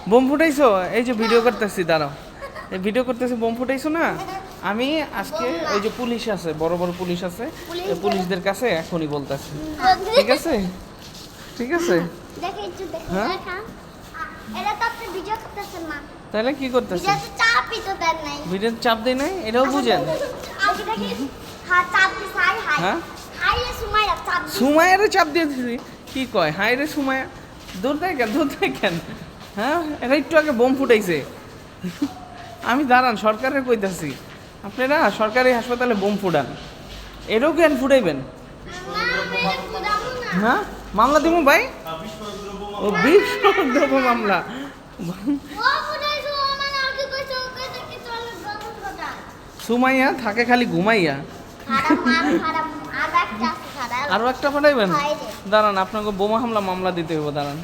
Bomb ফুটাইছো? এই যে video করতেছি, দাঁড়াও। এই ভিডিও করতেছি, বোম ফুটাইছো না? আমি আজকে ওই যে পুলিশ আছে, বড় বড় পুলিশ আছে, এই পুলিশদের কাছে এখনই বলতেছি। ঠিক আছে, ঠিক আছে। দেখে একটু দেখো হ্যাঁ? দেখা। এটা তো আপনি ভিডিও করতেছেন না। তাহলে কি করতেছি? ভিডিওতে চাপই তো দেন নাই। ভিডিও চাপ দেয় নাই, এটাও বুঝেন? আগে দেখি হ্যাঁ চাপ দিছে হাই হাই। হ্যাঁ? হাই রে সুমাইয়া চাপ দিছে। সুমায়ারে চাপ দিয়ে দিছি। কি কয়, হাই রে সুমায়া? দূর দেখেন, দূর দেখেন। হ্যাঁ, এটা একটু আগে বোম ফুটাইছে। আমি দাঁড়ান, সরকারের কইতাছি, আপনারা সরকারি হাসপাতালে বোম ফুটান, এটাও কেন ফুটাইবেন? হ্যাঁ, মামলা দিব ভাই। ও বিস্ফোরক মামলা। সুমাইয়া থাকে খালি ঘুমাইয়া। আরো একটা পাঠাইবেন? দাঁড়ান, আপনাকে বোমা হামলা মামলা দিতে হইব, দাঁড়ান।